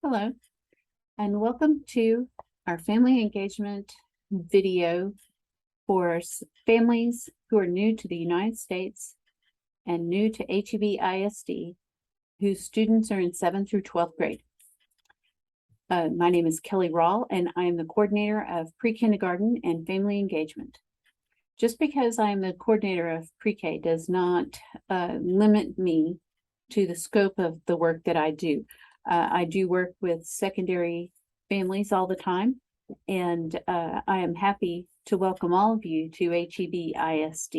Hello, and welcome to our family engagement video for families who are new to the United States and new to HEB ISD, whose students are in 7th through 12th grade. My name is Kelly Rawl, and I am the coordinator of pre-kindergarten and family engagement. Just because I am the coordinator of pre-K does not limit me to the scope of the work that I do. I do work with secondary families all the time, and I am happy to welcome all of you to HEB ISD.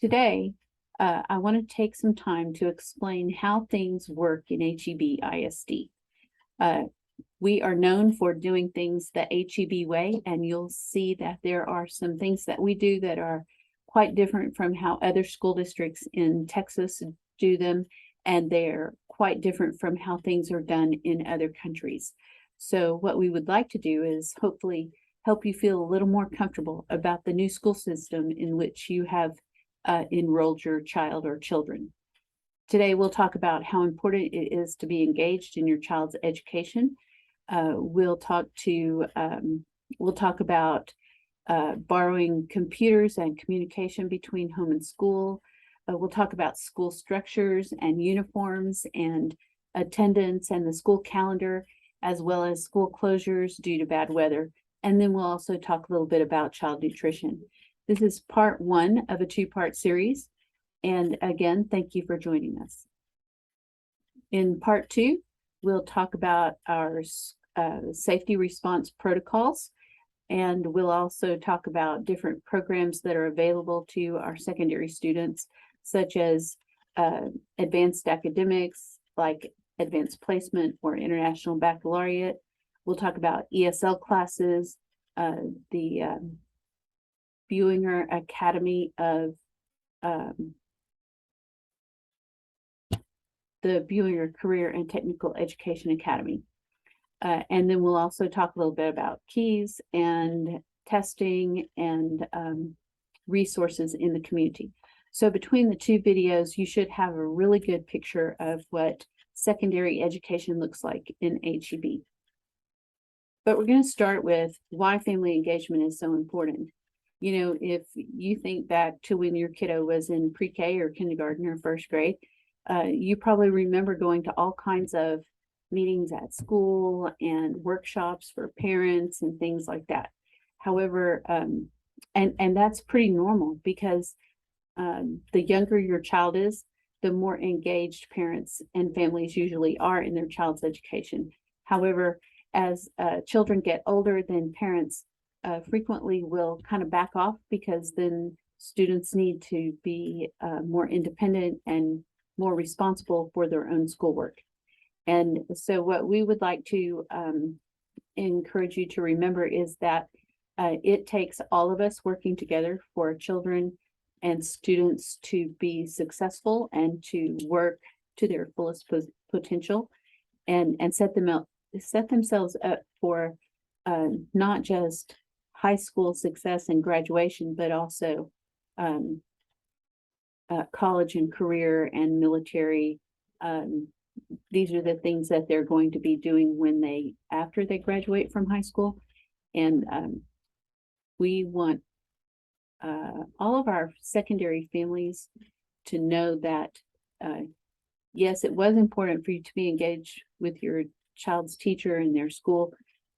Today, I want to take some time to explain how things work in HEB ISD. We are known for doing things the HEB way, and you'll see that there are some things that we do that are quite different from how other school districts in Texas do them, and they're quite different from how things are done in other countries. So what we would like to do is hopefully help you feel a little more comfortable about the new school system in which you have enrolled your child or children. Today, we'll talk about how important it is to be engaged in your child's education. We'll talk about borrowing computers and communication between home and school. We'll talk about school structures and uniforms and attendance and the school calendar, as well as school closures due to bad weather. And then we'll also talk a little bit about child nutrition. This is part one of a two-part series. And again, thank you for joining us. In part two, we'll talk about our safety response protocols. And we'll also talk about different programs that are available to our secondary students, such as advanced academics, like advanced placement or international baccalaureate. We'll talk about ESL classes, the Buinger Academy of the Buinger Career and Technical Education Academy. And then we'll also talk a little bit about keys and testing and resources in the community. So between the two videos, you should have a really good picture of what secondary education looks like in HEB. But we're going to start with why family engagement is so important. You know, if you think back to when your kiddo was in pre-K or kindergarten or first grade, you probably remember going to all kinds of meetings at school and workshops for parents and things like that. However, and that's pretty normal because the younger your child is, the more engaged parents and families usually are in their child's education. However, as children get older, then parents frequently will kind of back off because then students need to be more independent and more responsible for their own schoolwork. And so what we would like to encourage you to remember is that it takes all of us working together for children and students to be successful and to work to their fullest potential and set themselves up for not just high school success and graduation, but also college and career and military. These are the things that they're going to be doing after they graduate from high school. And we want all of our secondary families to know that, yes, it was important for you to be engaged with your child's teacher in their school,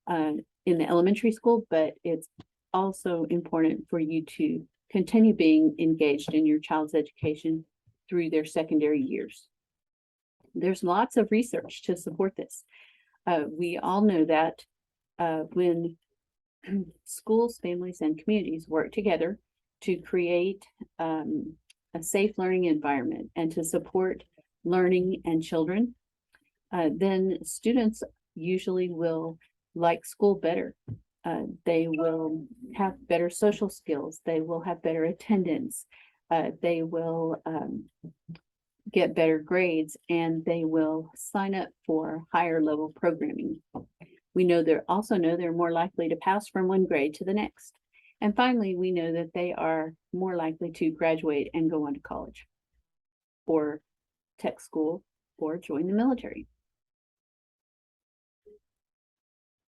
in the elementary school, but it's also important for you to continue being engaged in your child's education through their secondary years. There's lots of research to support this. We all know that when schools, families, and communities work together to create a safe learning environment and to support learning and children, then students usually will like school better. They will have better social skills. They will have better attendance. They will get better grades, and they will sign up for higher level programming. We know they're more likely to pass from one grade to the next. And finally, we know that they are more likely to graduate and go on to college or tech school, or join the military.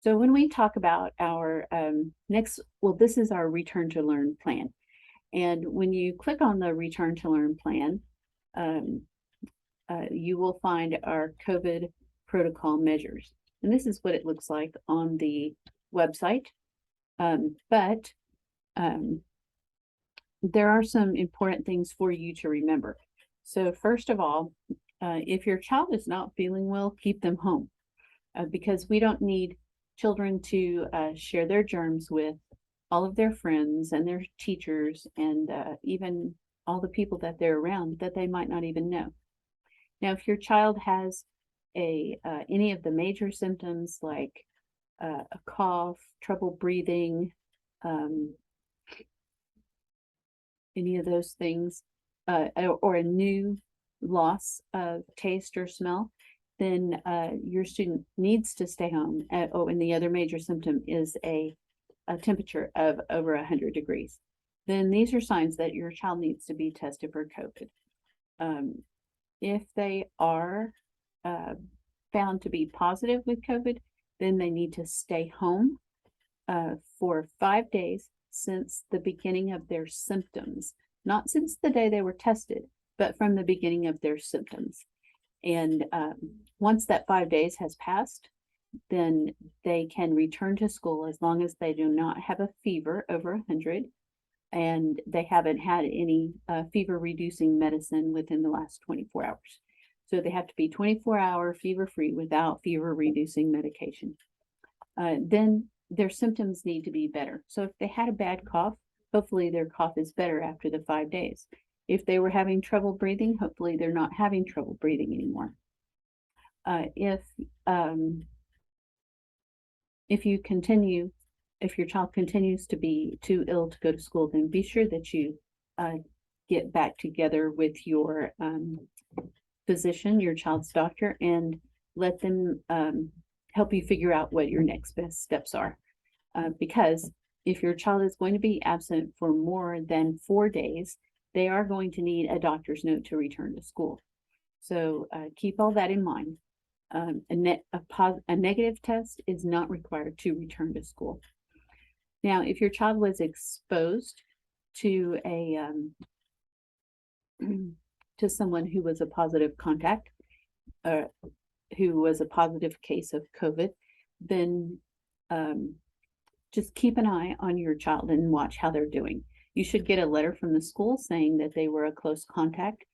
So when we talk about our this is our Return to Learn plan. And when you click on the Return to Learn plan, you will find our COVID protocol measures. And this is what it looks like on the website. But there are some important things for you to remember. So first of all, if your child is not feeling well, keep them home, because we don't need children to share their germs with all of their friends and their teachers and even all the people that they're around that they might not even know. Now, if your child has any of the major symptoms like a cough, trouble breathing, any of those things, or a new loss of taste or smell, then your student needs to stay home. And the other major symptom is a temperature of over 100 degrees. Then these are signs that your child needs to be tested for COVID. If they are found to be positive with COVID, then they need to stay home for 5 days since the beginning of their symptoms, not since the day they were tested, but from the beginning of their symptoms. And once that 5 days has passed, then they can return to school as long as they do not have a fever over 100 and they haven't had any fever-reducing medicine within the last 24 hours. So they have to be 24-hour fever-free without fever-reducing medication. Then their symptoms need to be better. So if they had a bad cough, hopefully their cough is better after the 5 days. If they were having trouble breathing, hopefully they're not having trouble breathing anymore. If your child continues to be too ill to go to school, then be sure that you get back together with your physician, your child's doctor, and let them help you figure out what your next best steps are. Because if your child is going to be absent for more than 4 days, they are going to need a doctor's note to return to school. So keep all that in mind. A negative test is not required to return to school. Now, if your child was exposed to to someone who was a positive contact, who was a positive case of COVID, then just keep an eye on your child and watch how they're doing. You should get a letter from the school saying that they were a close contact,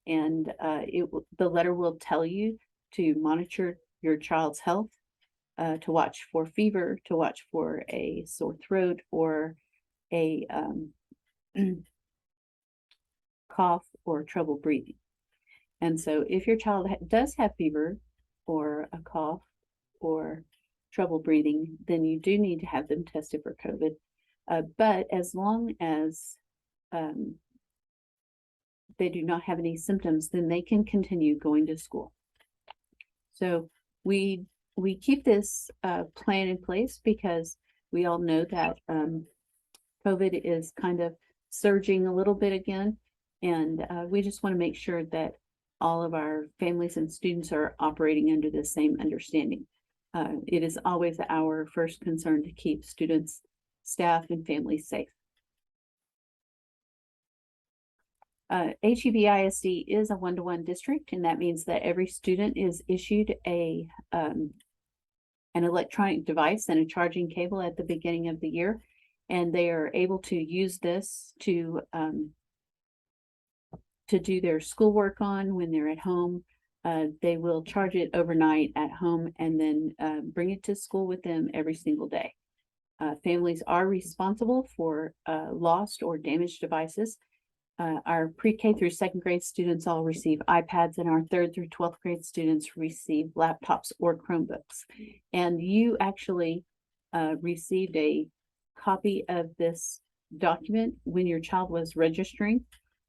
and the letter will tell you to monitor your child's health, to watch for fever, to watch for a sore throat or a cough or trouble breathing. And so if your child does have fever or a cough or trouble breathing, then you do need to have them tested for COVID. But as long as they do not have any symptoms, then they can continue going to school. So we keep this plan in place because we all know that COVID is kind of surging a little bit again, and we just want to make sure that all of our families and students are operating under the same understanding. It is always our first concern to keep students, staff, and families safe. HEB ISD is a one-to-one district, and that means that every student is issued an electronic device and a charging cable at the beginning of the year, and they are able to use this to do their schoolwork on when they're at home. They will charge it overnight at home and then bring it to school with them every single day. Families are responsible for lost or damaged devices. Our pre-K through 2nd grade students all receive iPads, and our 3rd through 12th grade students receive laptops or Chromebooks. And you actually received a copy of this document when your child was registering.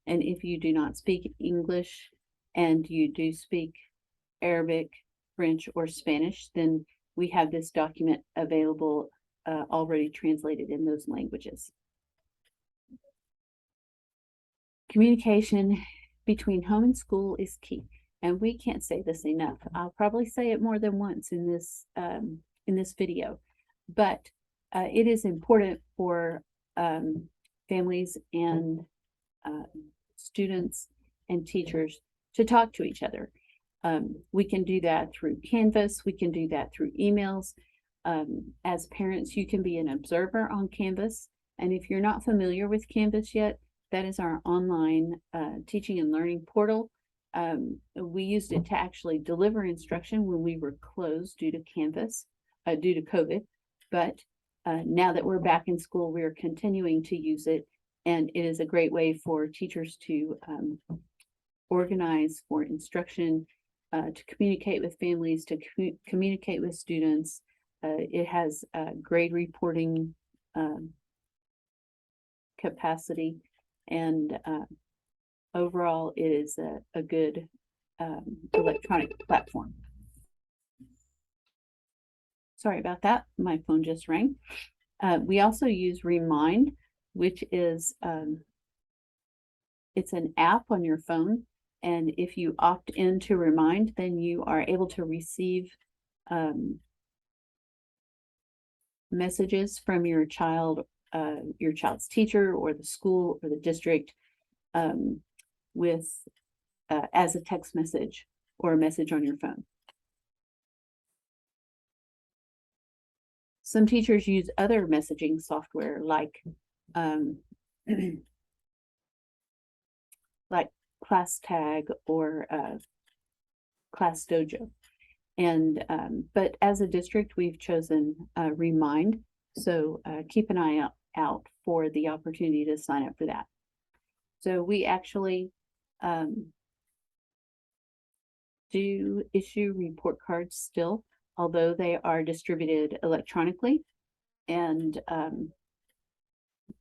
And if you do not speak English and you do speak Arabic, French, or Spanish, then we have this document available already translated in those languages. Communication between home and school is key. And we can't say this enough. I'll probably say it more than once in this video, but it is important for families and students and teachers to talk to each other. We can do that through Canvas. We can do that through emails. As parents, you can be an observer on Canvas. And if you're not familiar with Canvas yet, that is our online teaching and learning portal. We used it to actually deliver instruction when we were closed due to due to COVID. But now that we're back in school, we're continuing to use it. And it is a great way for teachers to organize for instruction, to communicate with families, to communicate with students. It has grade reporting capacity, and overall it is a good electronic platform. Sorry about that, my phone just rang. We also use Remind, which is it's an app on your phone, and if you opt into Remind, then you are able to receive messages from your child's teacher or the school or the district with as a text message or a message on your phone. Some teachers use other messaging software like like ClassTag or Class Dojo. And but as a district, we've chosen Remind. So keep an eye out for the opportunity to sign up for that. So we actually do issue report cards still, although they are distributed electronically, and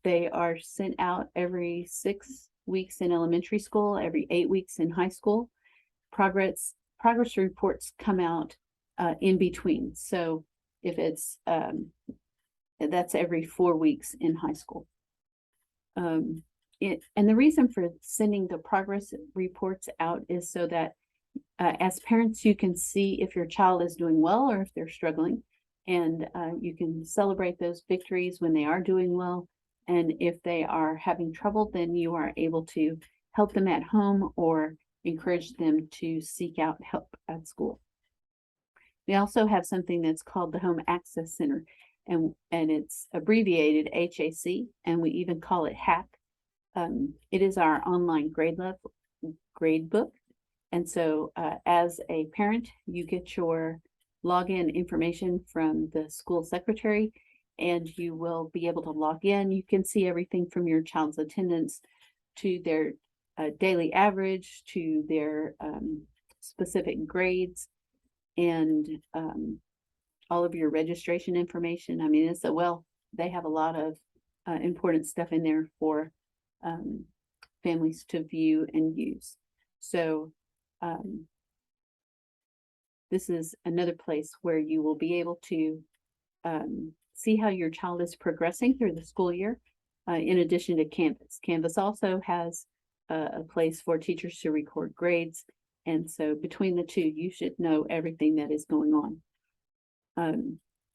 they are sent out every 6 weeks in elementary school, every 8 weeks in high school. Progress reports come out in between. So if it's that's every 4 weeks in high school. And the reason for sending the progress reports out is so that as parents, you can see if your child is doing well or if they're struggling, and you can celebrate those victories when they are doing well. And if they are having trouble, then you are able to help them at home or encourage them to seek out help at school. We also have something that's called the Home Access Center, and it's abbreviated HAC, and we even call it HAC. It is our online grade book. And so as a parent, you get your login information from the school secretary, and you will be able to log in. You can see everything from your child's attendance to their daily average to their specific grades, and all of your registration information. I mean, they have a lot of important stuff in there for families to view and use. So this is another place where you will be able to see how your child is progressing through the school year, in addition to Canvas. Canvas also has a place for teachers to record grades. And so between the two, you should know everything that is going on.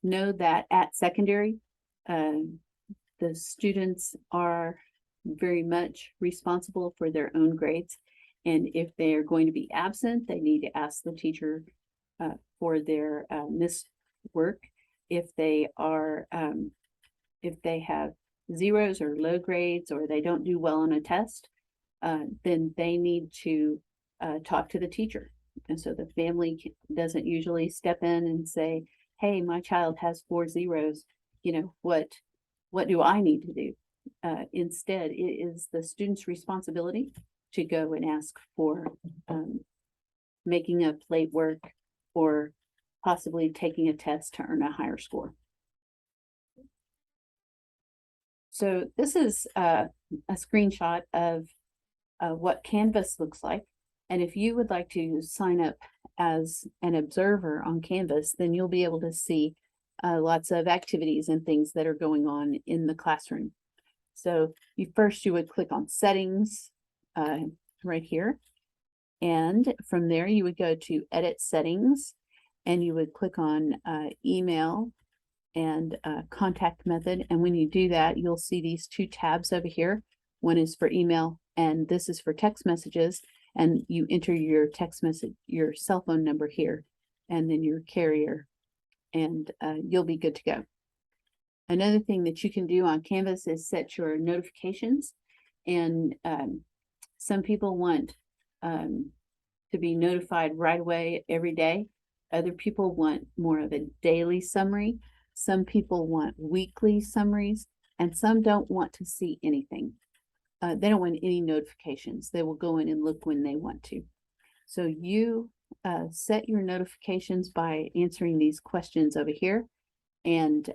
Know that at secondary, the students are very much responsible for their own grades. And if they are going to be absent, they need to ask the teacher for their missed work. If they have zeros or low grades, or they don't do well on a test, then they need to talk to the teacher. And so the family doesn't usually step in and say, hey, my child has 4 zeros, what do I need to do? Instead, it is the student's responsibility to go and ask for making up late work or possibly taking a test to earn a higher score. So this is a screenshot of what Canvas looks like. And if you would like to sign up as an observer on Canvas, then you'll be able to see lots of activities and things that are going on in the classroom. So you would click on settings right here, And from there, you would go to Edit Settings, and you would click on Email and Contact Method. And when you do that, you'll see these two tabs over here. One is for email, and this is for text messages. And you enter your text message, your cell phone number here, and then your carrier, and you'll be good to go. Another thing that you can do on Canvas is set your notifications. And some people want to be notified right away every day. Other people want more of a daily summary. Some people want weekly summaries, and some don't want to see anything. They don't want any notifications. They will go in and look when they want to. So you set your notifications by answering these questions over here, and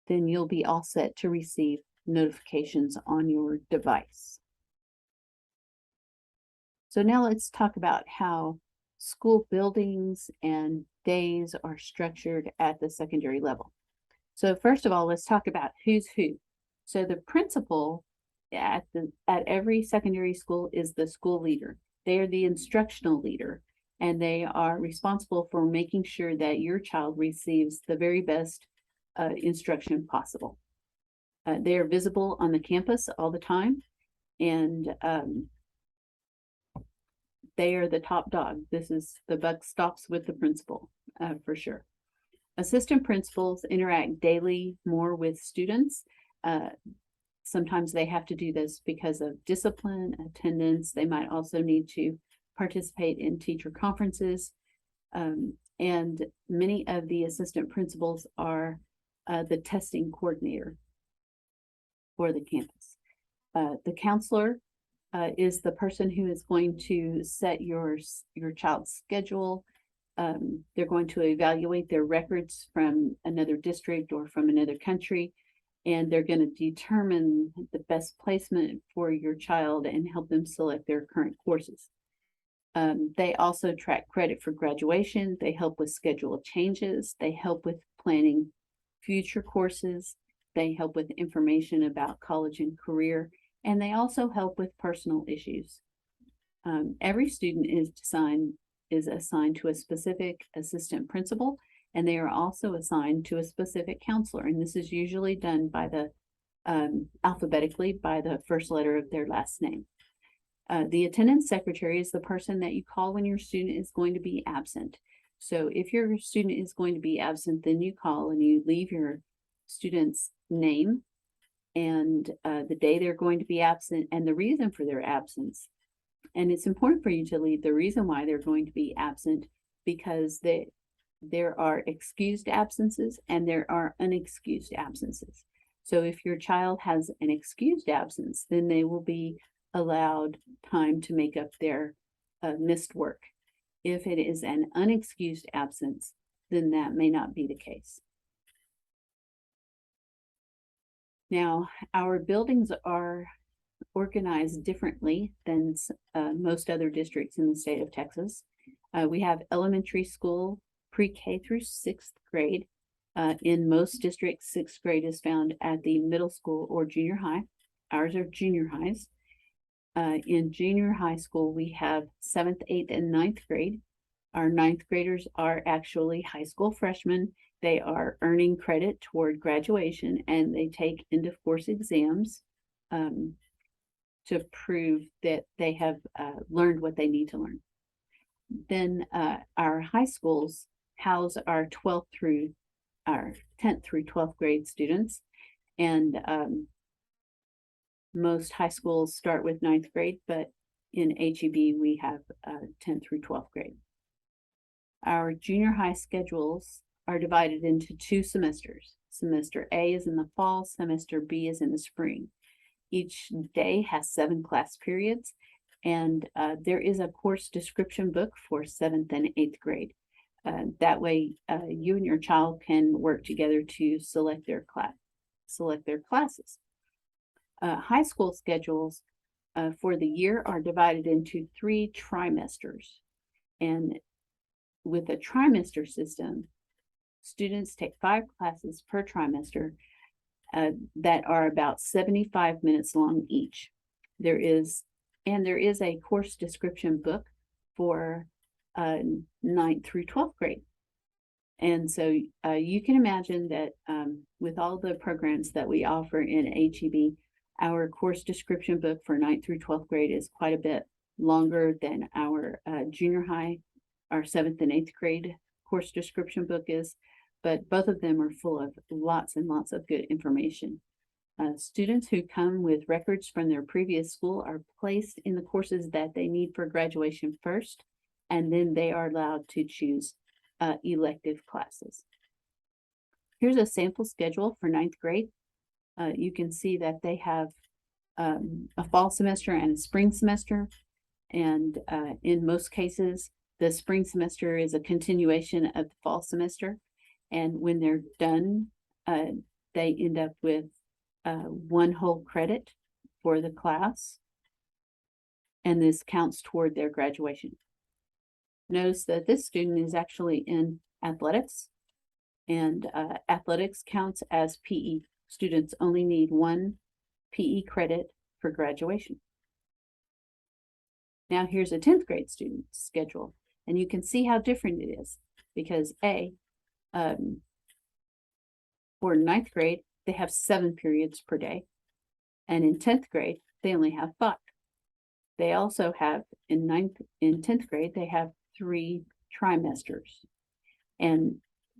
then you'll be all set to receive notifications on your device. So now let's talk about how school buildings and days are structured at the secondary level. So first of all, let's talk about who's who. So the principal at every secondary school is the school leader. They are the instructional leader, and they are responsible for making sure that your child receives the very best instruction possible. They are visible on the campus all the time, and they are the top dog. This is the buck stops with the principal, for sure. Assistant principals interact daily more with students. Sometimes they have to do this because of discipline, attendance. They might also need to participate in teacher conferences. And many of the assistant principals are the testing coordinator for the campus. The counselor is the person who is going to set your child's schedule. They're going to evaluate their records from another district or from another country, and they're going to determine the best placement for your child and help them select their current courses. They also track credit for graduation. They help with schedule changes. They help with planning future courses. They help with information about college and career, and they also help with personal issues. Every student is assigned to a specific assistant principal, and they are also assigned to a specific counselor. And this is usually done by the alphabetically by the first letter of their last name. The attendance secretary is the person that you call when your student is going to be absent. So if your student is going to be absent, then you call and you leave your student's name and the day they're going to be absent and the reason for their absence. And it's important for you to leave the reason why they're going to be absent, because there are excused absences and there are unexcused absences. So if your child has an excused absence, then they will be allowed time to make up their missed work. If it is an unexcused absence, then that may not be the case. Now, our buildings are organized differently than most other districts in the state of Texas. We have elementary school, pre-K through 6th grade. In most districts, 6th grade is found at the middle school or junior high. Ours are junior highs. In junior high school, we have 7th, 8th, and 9th grade. Our 9th graders are actually high school freshmen. They are earning credit toward graduation, and they take end of course exams to prove that they have learned what they need to learn. Then our high schools house our 10th through 12th grade students, and most high schools start with 9th grade, but in HEB we have 10th through 12th grade. Our junior high schedules are divided into 2 semesters. Semester A is in the fall, semester B is in the spring. Each day has 7 class periods, and there is a course description book for 7th and 8th grade. That way you and your child can work together to select their classes. High school schedules for the year are divided into 3 trimesters, and with a trimester system, students take 5 classes per trimester that are about 75 minutes long each. There is And there is a course description book for 9th through 12th grade. And so you can imagine that with all the programs that we offer in HEB, our course description book for 9th through 12th grade is quite a bit longer than our junior high, our 7th and 8th grade course description book is, but both of them are full of lots and lots of good information. Students who come with records from their previous school are placed in the courses that they need for graduation first, and then they are allowed to choose elective classes. Here's a sample schedule for 9th grade. You can see that they have a fall semester and a spring semester. And in most cases, the spring semester is a continuation of the fall semester. And when they're done, they end up with 1 whole credit for the class. And this counts toward their graduation. Notice that this student is actually in athletics, and athletics counts as PE. Students only need 1 PE credit for graduation. Now here's a 10th grade student schedule, and you can see how different it is because for 9th grade, they have 7 periods per day, and in 10th grade, they only have 5. They also have in 10th grade, they have 3 trimesters. And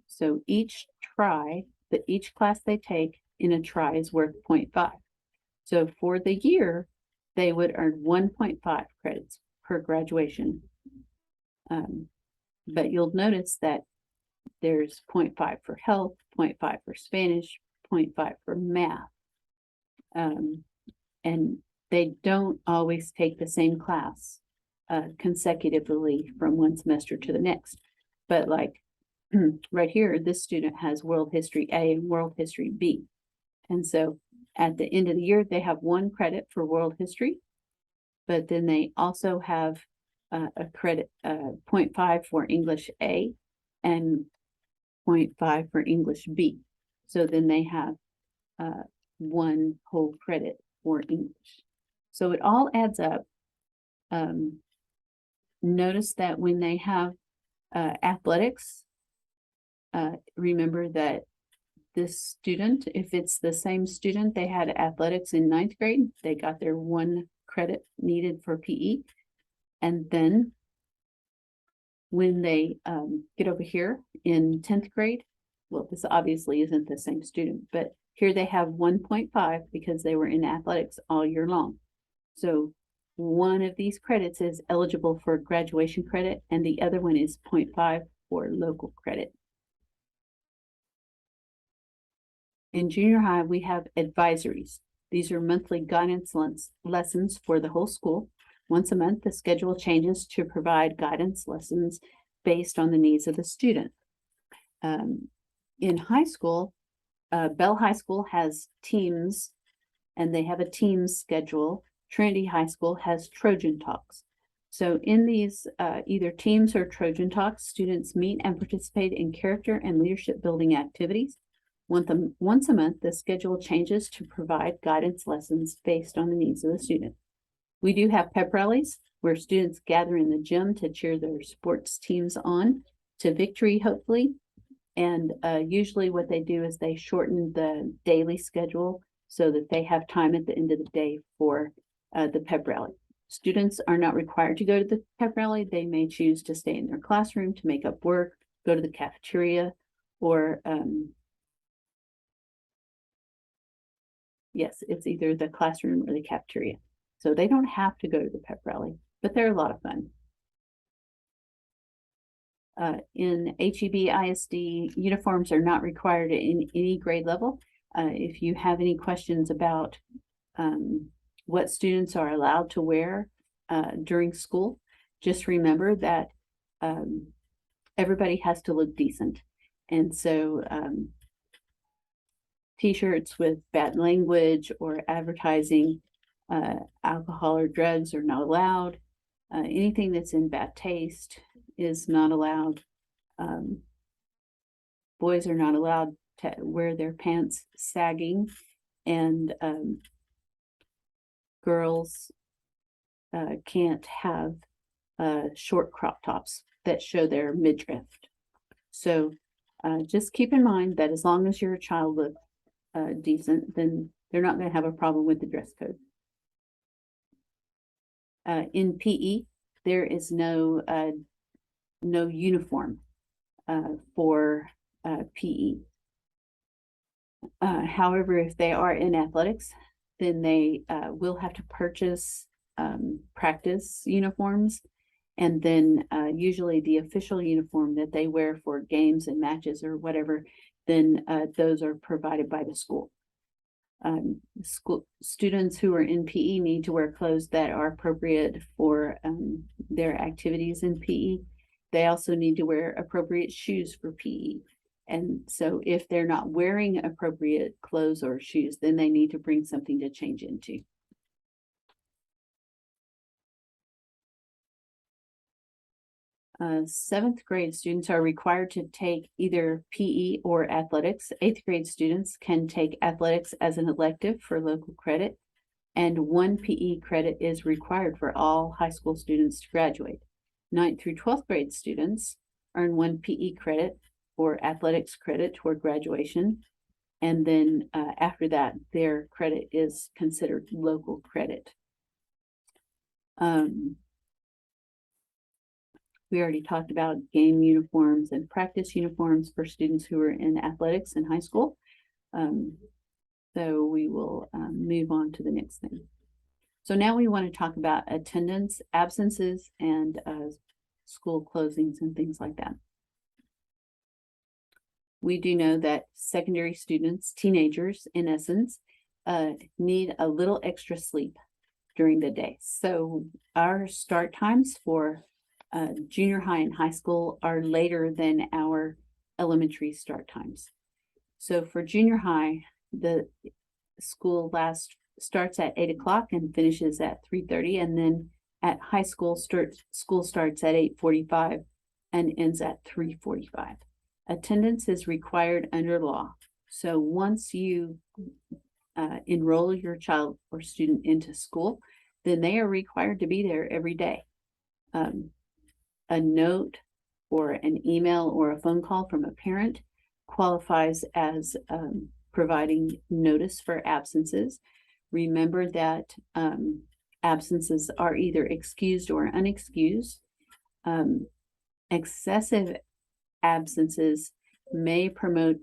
so each class they take in a tri is worth 0.5. So for the year, they would earn 1.5 credits per graduation. But you'll notice that there's 0.5 for health, 0.5 for Spanish, 0.5 for math. And they don't always take the same class consecutively from one semester to the next. But like right here, this student has World History A and World History B. And so at the end of the year, they have 1 credit for World History, but then they also have a credit 0.5 for English A and 0.5 for English B. So then they have 1 whole credit for English. So it all adds up. Notice that when they have athletics, remember that this student, if it's the same student, they had athletics in 9th grade, they got their 1 credit needed for PE. And then when they get over here in 10th grade, well, this obviously isn't the same student, but here they have 1.5 because they were in athletics all year long. So 1 of these credits is eligible for graduation credit, and the other one is 0.5 for local credit. In junior high, we have advisories. These are monthly guidance lessons for the whole school. Once a month, the schedule changes to provide guidance lessons based on the needs of the student. In high school, Bell High School has teams, and they have a teams schedule. Trinity High School has Trojan Talks. So in these either teams or Trojan Talks, students meet and participate in character and leadership building activities. Once a month, the schedule changes to provide guidance lessons based on the needs of the student. We do have pep rallies where students gather in the gym to cheer their sports teams on to victory, hopefully. And usually what they do is they shorten the daily schedule so that they have time at the end of the day for the pep rally. Students are not required to go to the pep rally. They may choose to stay in their classroom to make up work, go to the cafeteria, or yes, it's either the classroom or the cafeteria. So they don't have to go to the pep rally, but they're a lot of fun. In HEB ISD, uniforms are not required in any grade level. If you have any questions about what students are allowed to wear during school, just remember that everybody has to look decent. And so t-shirts with bad language or advertising alcohol or drugs are not allowed. Anything that's in bad taste is not allowed. Boys are not allowed to wear their pants sagging, and girls can't have short crop tops that show their midriff. So just keep in mind that as long as your child looks decent, then they're not going to have a problem with the dress code. In PE, there is no uniform for PE. However, if they are in athletics, then they will have to purchase practice uniforms, and then usually the official uniform that they wear for games and matches or whatever, then those are provided by the school. School students who are in PE need to wear clothes that are appropriate for their activities in PE. They also need to wear appropriate shoes for PE. And so if they're not wearing appropriate clothes or shoes, then they need to bring something to change into. Seventh grade students are required to take either PE or athletics. Eighth grade students can take athletics as an elective for local credit, and 1 PE credit is required for all high school students to graduate. 9th through 12th grade students earn 1 PE credit or athletics credit toward graduation, and then after that, their credit is considered local credit. We already talked about game uniforms and practice uniforms for students who are in athletics in high school. So we will move on to the next thing. So now we want to talk about attendance, absences, and school closings and things like that. We do know that secondary students, teenagers in essence, need a little extra sleep during the day. So our start times for junior high and high school are later than our elementary start times. So for junior high, the school starts at 8 o'clock and finishes at 3:30, and then at high school, school starts at 8:45 and ends at 3:45. Attendance is required under law. So once you enroll your child or student into school, then they are required to be there every day. A note or an email or a phone call from a parent qualifies as providing notice for absences. Remember that absences are either excused or unexcused. Excessive absences may prevent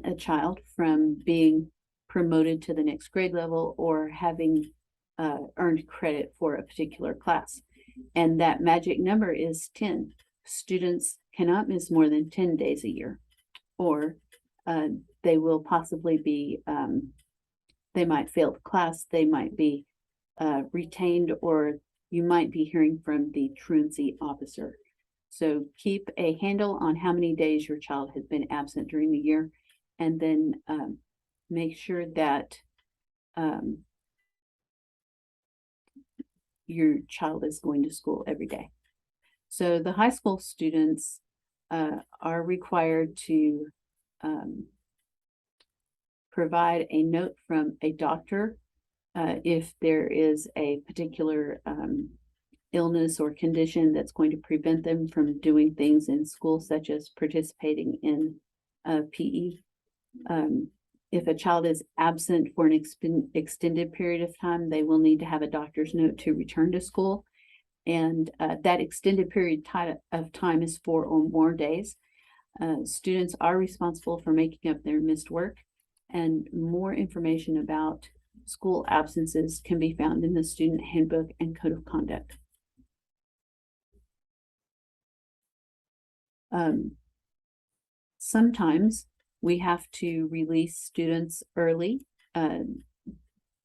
a child from being promoted to the next grade level or having earned credit for a particular class. And that magic number is 10. Students cannot miss more than 10 days a year, or they will possibly be, they might fail the class, they might be retained, or you might be hearing from the truancy officer. So keep a handle on how many days your child has been absent during the year, and then make sure that your child is going to school every day. So the high school students are required to provide a note from a doctor if there is a particular illness or condition that's going to prevent them from doing things in school, such as participating in PE. If a child is absent for an extended period of time, they will need to have a doctor's note to return to school. And that extended period of time is 4 or more days. Students are responsible for making up their missed work, and more information about school absences can be found in the student handbook and code of conduct. Sometimes we have to release students early.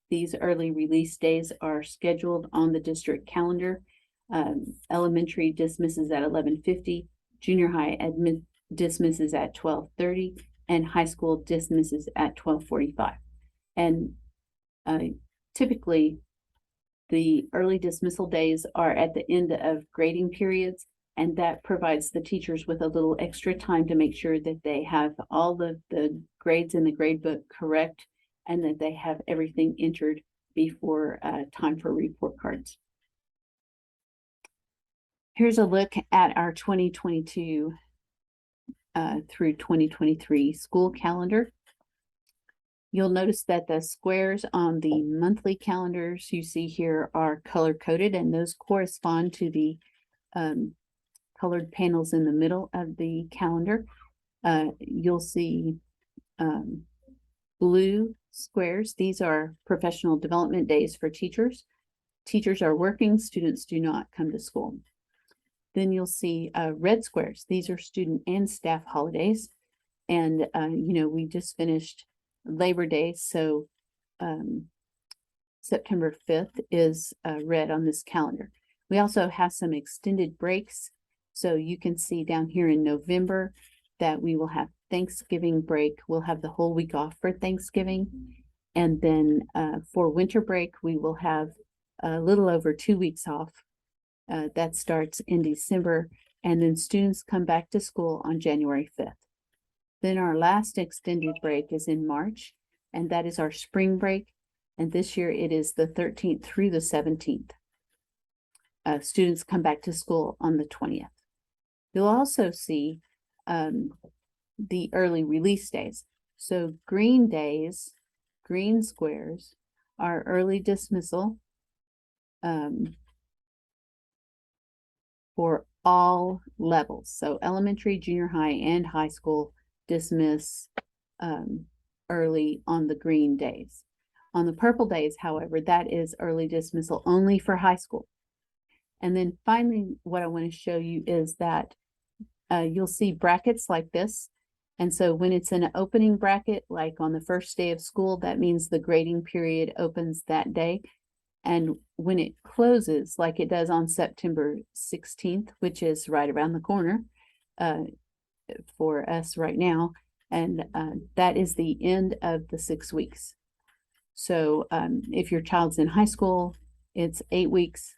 These early release days are scheduled on the district calendar. Elementary dismisses at 11:50, junior high dismisses at 12:30, and high school dismisses at 12:45. And typically, the early dismissal days are at the end of grading periods, and that provides the teachers with a little extra time to make sure that they have all of the grades in the grade book correct and that they have everything entered before time for report cards. Here's a look at our 2022 through 2023 school calendar. You'll notice that the squares on the monthly calendars you see here are color-coded, and those correspond to the colored panels in the middle of the calendar. You'll see blue squares. These are professional development days for teachers. Teachers are working, students do not come to school. Then you'll see red squares. These are student and staff holidays. And, we just finished Labor Day, so September 5th is red on this calendar. We also have some extended breaks. So you can see down here in November that we will have Thanksgiving break. We'll have the whole week off for Thanksgiving. And then for winter break, we will have a little over 2 weeks off. That starts in December, and then students come back to school on January 5th. Then our last extended break is in March, and that is our spring break. And this year it is the 13th through the 17th. Students come back to school on the 20th. You'll also see the early release days. So green days, green squares, are early dismissal for all levels. So elementary, junior high, and high school dismiss early on the green days. On the purple days, however, that is early dismissal only for high school. And then finally, what I want to show you is that you'll see brackets like this. And so when it's an opening bracket, like on the first day of school, that means the grading period opens that day. And when it closes, like it does on September 16th, which is right around the corner for us right now, and that is the end of the 6 weeks. So if your child's in high school, it's 8 weeks.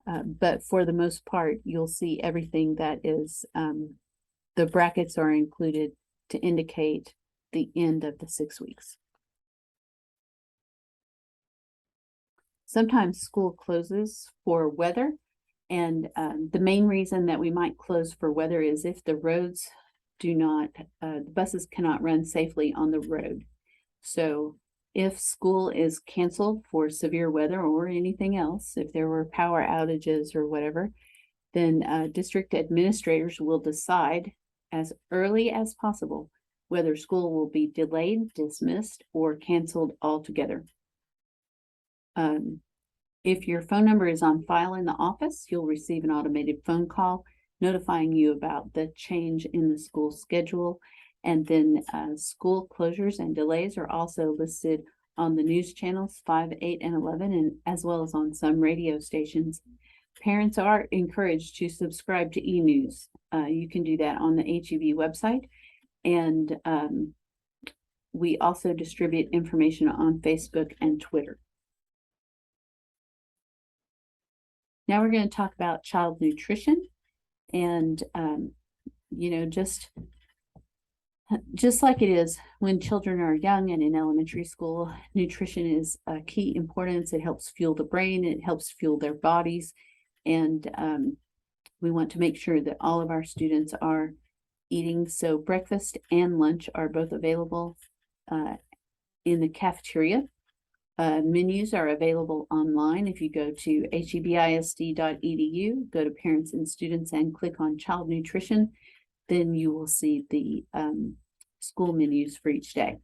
But for the most part, you'll see everything that is, the brackets are included to indicate the end of the 6 weeks. Sometimes school closes for weather, and the main reason that we might close for weather is if the roads do not, the buses cannot run safely on the road. So if school is canceled for severe weather or anything else, if there were power outages or whatever, then district administrators will decide as early as possible whether school will be delayed, dismissed, or canceled altogether. If your phone number is on file in the office, you'll receive an automated phone call notifying you about the change in the school schedule. And then school closures and delays are also listed on the news channels 5, 8, and 11, and as well as on some radio stations. Parents are encouraged to subscribe to e-news. You can do that on the HEB website. And we also distribute information on Facebook and Twitter. Now we're going to talk about child nutrition. And, just like it is when children are young and in elementary school, nutrition is a key importance. It helps fuel the brain, it helps fuel their bodies. And we want to make sure that all of our students are eating. So breakfast and lunch are both available in the cafeteria. Menus are available online. If you go to hebisd.edu, go to Parents and Students and click on Child Nutrition, then you will see the school menus for each day.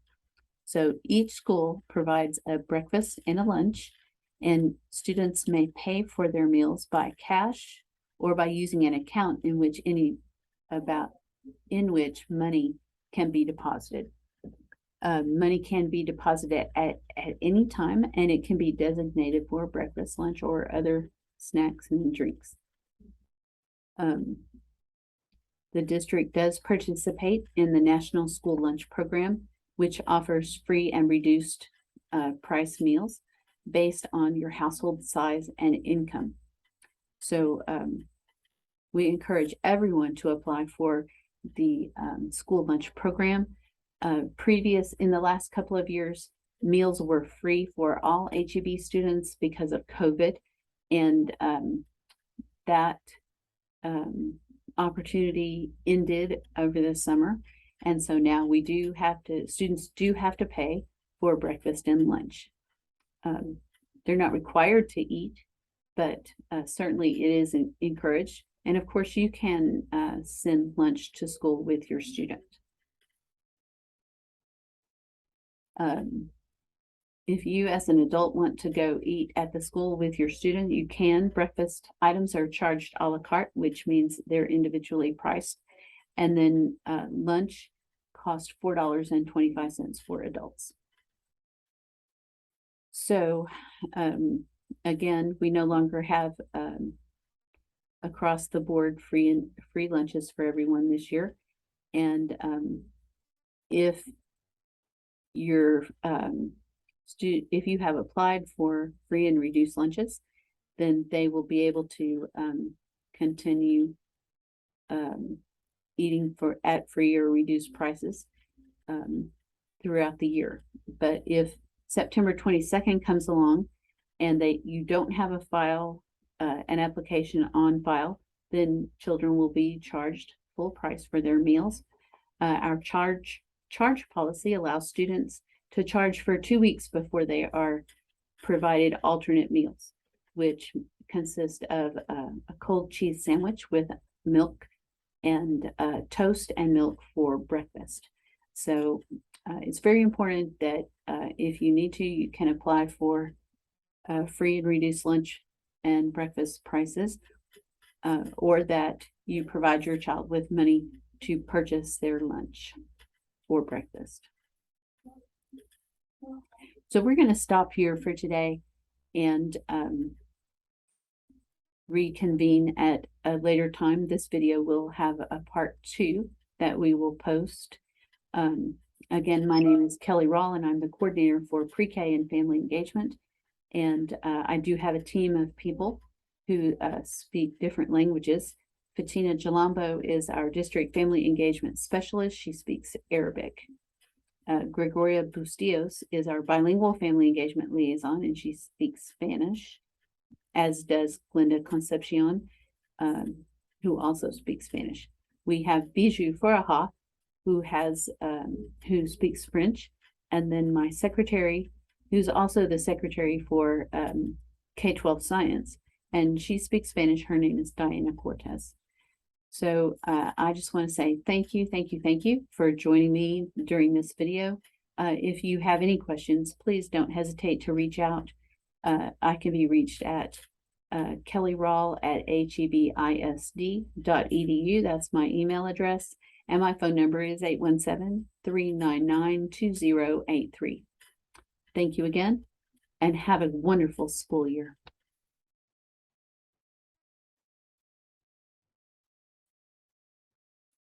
So each school provides a breakfast and a lunch, and students may pay for their meals by cash or by using an account in which money can be deposited. Money can be deposited at any time, and it can be designated for breakfast, lunch, or other snacks and drinks. The district does participate in the National School Lunch Program, which offers free and reduced price meals based on your household size and income. So we encourage everyone to apply for the school lunch program. In the last couple of years, Meals were free for all HEB students because of COVID, and that opportunity ended over the summer. And so now students do have to pay for breakfast and lunch. They're not required to eat, but certainly it is encouraged. And of course, you can send lunch to school with your student. If you as an adult want to go eat at the school with your student, you can. Breakfast items are charged a la carte, which means they're individually priced. And then lunch costs $4.25 for adults. So again, we no longer have across the board free lunches for everyone this year. And if you're if you have applied for free and reduced lunches, then they will be able to continue eating at free or reduced prices throughout the year. But if September 22nd comes along and you don't have a file, an application on file, then children will be charged full price for their meals. Our charge policy allows students to charge for 2 weeks before they are provided alternate meals, which consist of a cold cheese sandwich with milk and toast and milk for breakfast. So it's very important that if you need to, you can apply for free and reduced lunch and breakfast prices, or that you provide your child with money to purchase their lunch or breakfast. So we're going to stop here for today and reconvene at a later time. This video will have a part 2 that we will post. Again, my name is Kelly Rawl, and I'm the coordinator for pre-K and family engagement. And I do have a team of people who speak different languages. Fatina Jalambo is our district family engagement specialist. She speaks Arabic. Gregoria Bustillos is our bilingual family engagement liaison, and she speaks Spanish, as does Glenda Concepcion, who also speaks Spanish. We have Bijou Foraha, who speaks French, and then my secretary, who's also the secretary for K-12 Science, and she speaks Spanish. Her name is Diana Cortez. So I just want to say thank you for joining me during this video. If you have any questions, please don't hesitate to reach out. I can be reached at kellyrall@hebisd.edu. That's my email address. And my phone number is 817-399-2083. Thank you again, and have a wonderful school year.